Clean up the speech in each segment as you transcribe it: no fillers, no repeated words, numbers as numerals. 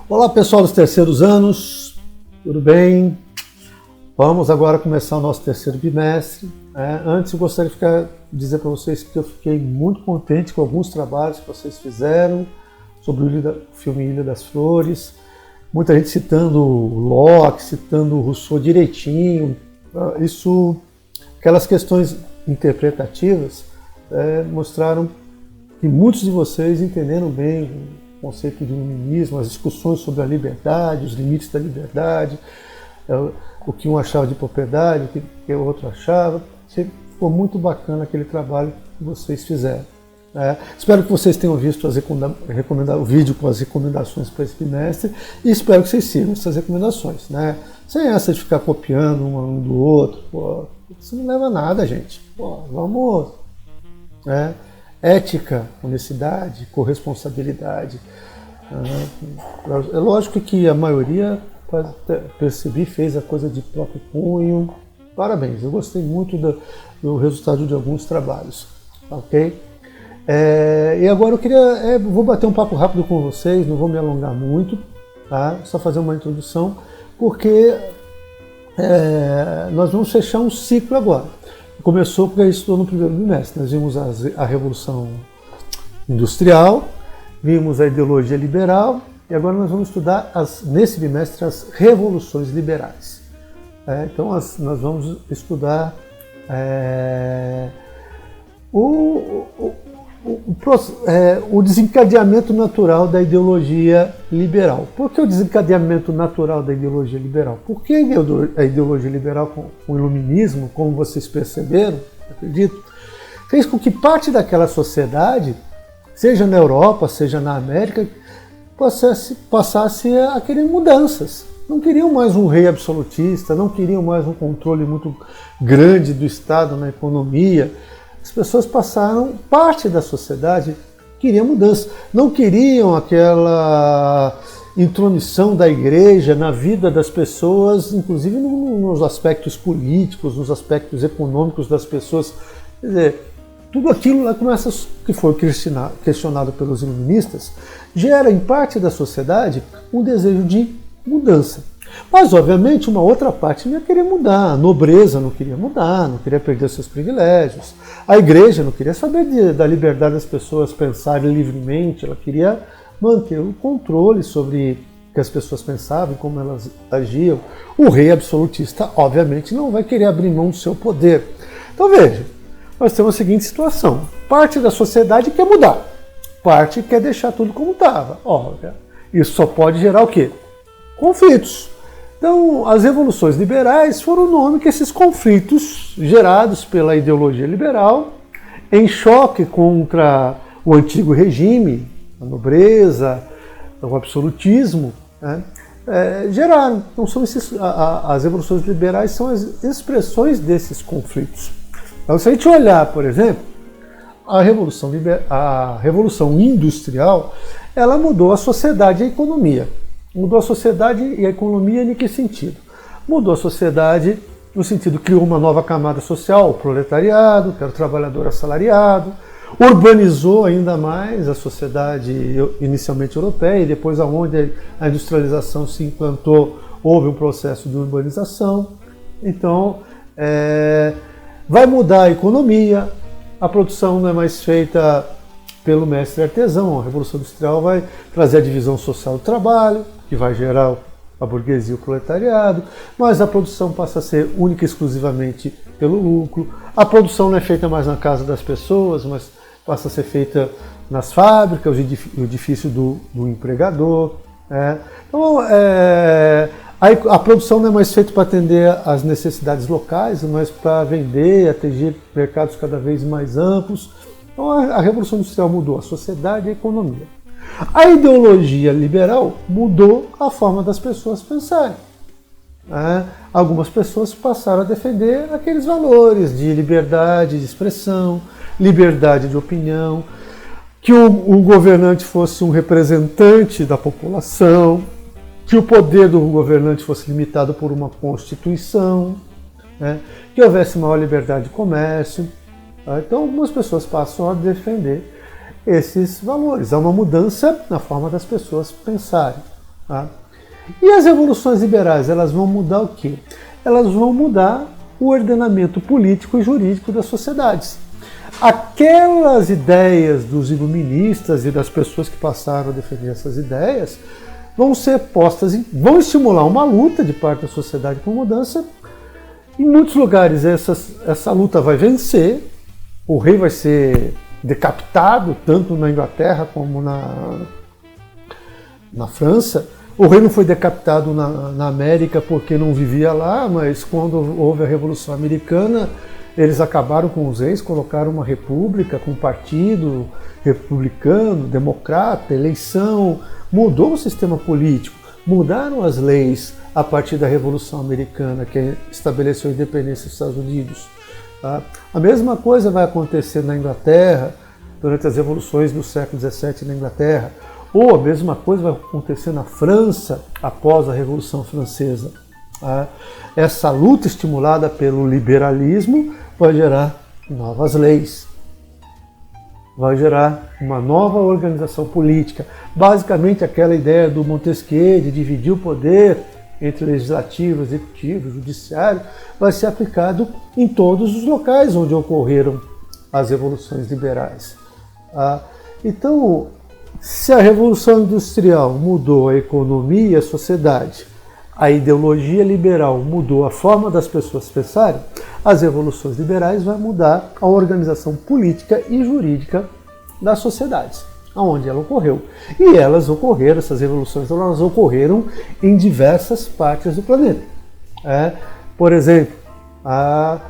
Olá pessoal dos terceiros anos, tudo bem? Vamos agora começar o nosso terceiro bimestre. Antes eu gostaria de dizer para vocês que eu fiquei muito contente com alguns trabalhos que vocês fizeram sobre o filme Ilha das Flores. Muita gente citando Locke, citando Rousseau direitinho. Aquelas questões interpretativas mostraram que muitos de vocês entenderam bem o conceito de iluminismo, as discussões sobre a liberdade, os limites da liberdade, o que um achava de propriedade, o que o outro achava. Ficou muito bacana aquele trabalho que vocês fizeram. Espero que vocês tenham visto o vídeo com as recomendações para esse bimestre e espero que vocês sigam essas recomendações. Sem essa de ficar copiando um do outro. Isso não leva a nada, gente. Vamos... Ética, honestidade, corresponsabilidade. É lógico que a maioria, percebi, fez a coisa de próprio punho. Parabéns, eu gostei muito do resultado de alguns trabalhos. Ok? E agora vou bater um papo rápido com vocês, não vou me alongar muito, tá? Só fazer uma introdução, porque nós vamos fechar um ciclo agora. Começou porque isso no primeiro bimestre. Nós vimos a Revolução Industrial, vimos a ideologia liberal e agora nós vamos estudar, nesse bimestre, as revoluções liberais. Então nós vamos estudar o desencadeamento natural da ideologia liberal. Por que o desencadeamento natural da ideologia liberal? Porque a ideologia liberal com o iluminismo, como vocês perceberam, acredito, fez com que parte daquela sociedade, seja na Europa, seja na América, passasse a querer mudanças. Não queriam mais um rei absolutista, não queriam mais um controle muito grande do Estado na economia. As pessoas parte da sociedade queria mudança. Não queriam aquela intromissão da igreja na vida das pessoas, inclusive nos aspectos políticos, nos aspectos econômicos das pessoas. Quer dizer, tudo aquilo lá que foi questionado pelos iluministas gera em parte da sociedade um desejo de mudança. Mas, obviamente, uma outra parte não ia querer mudar. A nobreza não queria mudar, não queria perder seus privilégios. A igreja não queria saber da liberdade das pessoas pensarem livremente. Ela queria manter o controle sobre o que as pessoas pensavam, como elas agiam. O rei absolutista, obviamente, não vai querer abrir mão do seu poder. Então, veja, nós temos a seguinte situação. Parte da sociedade quer mudar. Parte quer deixar tudo como estava. Isso só pode gerar o quê? Conflitos. Então, as revoluções liberais foram o nome que esses conflitos gerados pela ideologia liberal, em choque contra o antigo regime, a nobreza, o absolutismo, geraram. Então, as revoluções liberais são as expressões desses conflitos. Então, se a gente olhar, por exemplo, a Revolução Industrial, ela mudou a sociedade e a economia. Mudou a sociedade e a economia em que sentido? Mudou a sociedade no sentido que criou uma nova camada social, o proletariado, que era o trabalhador assalariado, urbanizou ainda mais a sociedade inicialmente europeia e depois aonde a industrialização se implantou, houve um processo de urbanização. Então, vai mudar a economia, a produção não é mais feita pelo mestre artesão, a Revolução Industrial vai trazer a divisão social do trabalho, que vai gerar a burguesia e o proletariado, mas a produção passa a ser única e exclusivamente pelo lucro. A produção não é feita mais na casa das pessoas, mas passa a ser feita nas fábricas, o edifício do empregador. Então, a produção não é mais feita para atender às necessidades locais, mas para vender, atingir mercados cada vez mais amplos. Então, a Revolução Industrial mudou a sociedade e a economia. A ideologia liberal mudou a forma das pessoas pensarem. Algumas pessoas passaram a defender aqueles valores de liberdade de expressão, liberdade de opinião, que o governante fosse um representante da população, que o poder do governante fosse limitado por uma constituição, que houvesse maior liberdade de comércio. Então, algumas pessoas passam a defender esses valores. Há uma mudança na forma das pessoas pensarem. Tá? E as revoluções liberais, elas vão mudar o quê? Elas vão mudar o ordenamento político e jurídico das sociedades. Aquelas ideias dos iluministas e das pessoas que passaram a defender essas ideias vão ser postas, vão estimular uma luta de parte da sociedade por mudança. Em muitos lugares essa luta vai vencer, o rei vai ser decapitado, tanto na Inglaterra como na França. O rei não foi decapitado na América porque não vivia lá, mas quando houve a Revolução Americana, eles acabaram com os reis, colocaram uma república com um partido republicano, democrata, eleição, mudou o sistema político, mudaram as leis a partir da Revolução Americana, que estabeleceu a independência dos Estados Unidos. Tá? A mesma coisa vai acontecer na Inglaterra, durante as revoluções do século XVII na Inglaterra, ou a mesma coisa vai acontecer na França após a Revolução Francesa. Essa luta estimulada pelo liberalismo vai gerar novas leis, vai gerar uma nova organização política. Basicamente aquela ideia do Montesquieu de dividir o poder entre legislativo, executivo e judiciário vai ser aplicado em todos os locais onde ocorreram as revoluções liberais. Então, se a Revolução Industrial mudou a economia e a sociedade, a ideologia liberal mudou a forma das pessoas pensarem, as revoluções liberais vão mudar a organização política e jurídica das sociedades, aonde ela ocorreu. E elas ocorreram, essas revoluções, elas ocorreram em diversas partes do planeta. Por exemplo, a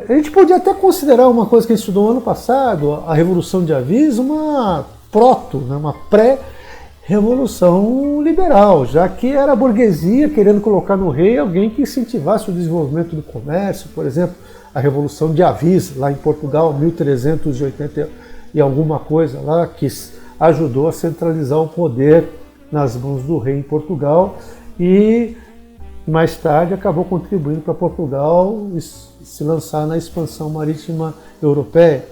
gente podia até considerar uma coisa que a gente estudou ano passado, a Revolução de Avis, uma uma pré-revolução liberal, já que era a burguesia querendo colocar no rei alguém que incentivasse o desenvolvimento do comércio. Por exemplo, a Revolução de Avis, lá em Portugal, 1380 e alguma coisa lá, que ajudou a centralizar o poder nas mãos do rei em Portugal e mais tarde acabou contribuindo para Portugal se lançar na expansão marítima europeia.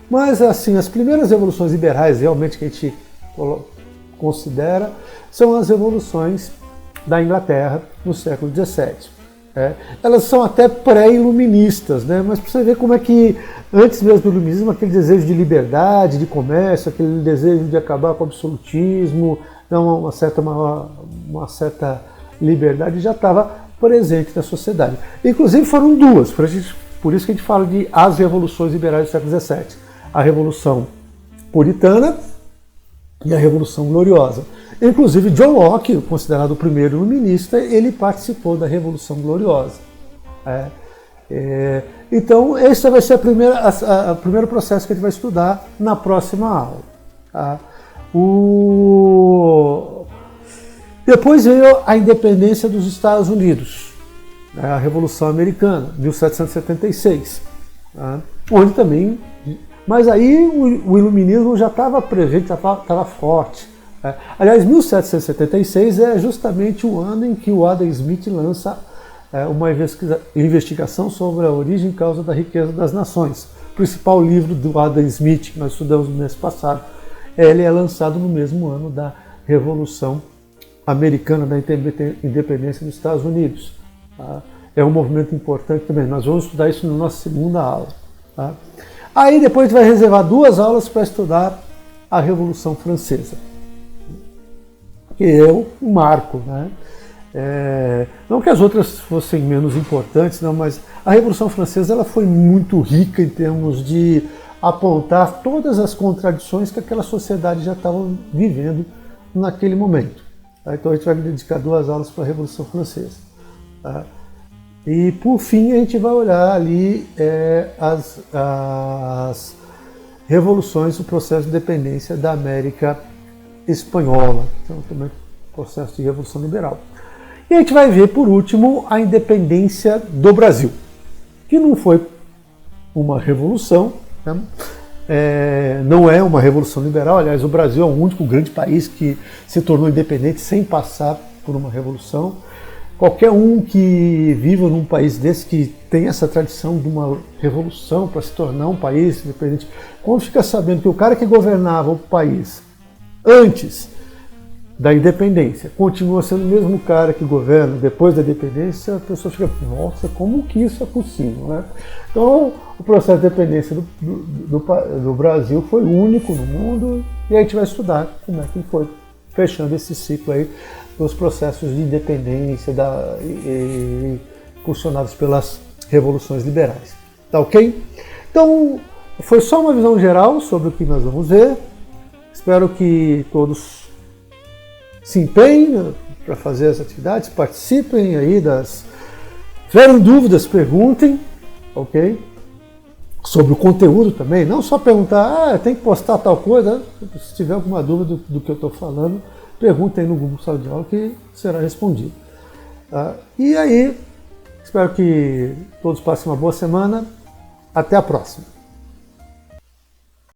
Mas assim, as primeiras revoluções liberais realmente que a gente considera são as revoluções da Inglaterra no século XVII. Elas são até pré-iluministas, mas para você ver como é que antes mesmo do iluminismo, aquele desejo de liberdade, de comércio, aquele desejo de acabar com o absolutismo, uma certa liberdade já estava presente na sociedade. Inclusive foram duas, por isso que a gente fala de as revoluções liberais do século XVII. A Revolução Puritana e a Revolução Gloriosa. Inclusive John Locke, considerado o primeiro iluminista, ele participou da Revolução Gloriosa. Então esse vai ser o primeiro processo que a gente vai estudar na próxima aula. Depois veio a independência dos Estados Unidos, a Revolução Americana, 1776, onde também... Mas aí o iluminismo já estava presente, já estava forte. Aliás, 1776 é justamente o ano em que o Adam Smith lança uma investigação sobre a origem e causa da riqueza das nações. O principal livro do Adam Smith, que nós estudamos no mês passado, ele é lançado no mesmo ano da Revolução Americana, da independência dos Estados Unidos. É um movimento importante também. Nós vamos estudar isso na nossa segunda aula. Aí depois a gente vai reservar 2 aulas para estudar a Revolução Francesa, que é um marco. Não que as outras fossem menos importantes, não, mas a Revolução Francesa ela foi muito rica em termos de apontar todas as contradições que aquela sociedade já estava vivendo naquele momento. Então a gente vai dedicar 2 aulas para a Revolução Francesa. E por fim a gente vai olhar ali as revoluções, o processo de independência da América Espanhola, então também processo de revolução liberal. E a gente vai ver por último a independência do Brasil, que não foi uma revolução, não é uma revolução liberal. Aliás, o Brasil é o único grande país que se tornou independente sem passar por uma revolução. Qualquer um que viva num país desse, que tem essa tradição de uma revolução para se tornar um país independente, quando fica sabendo que o cara que governava o país antes da independência. Continua sendo o mesmo cara que governa depois da independência, a pessoa fica, nossa, como que isso é possível, né? Então, o processo de independência do Brasil foi único no mundo e a gente vai estudar como é que foi fechando esse ciclo aí dos processos de independência impulsionados pelas revoluções liberais. Tá ok? Então, foi só uma visão geral sobre o que nós vamos ver. Espero que todos se empenhem para fazer as atividades, participem aí Se tiverem dúvidas, perguntem, ok? Sobre o conteúdo também, não só perguntar, tem que postar tal coisa. Se tiver alguma dúvida do que eu estou falando, perguntem aí no Google Sala de Aula que será respondido. E aí, espero que todos passem uma boa semana. Até a próxima.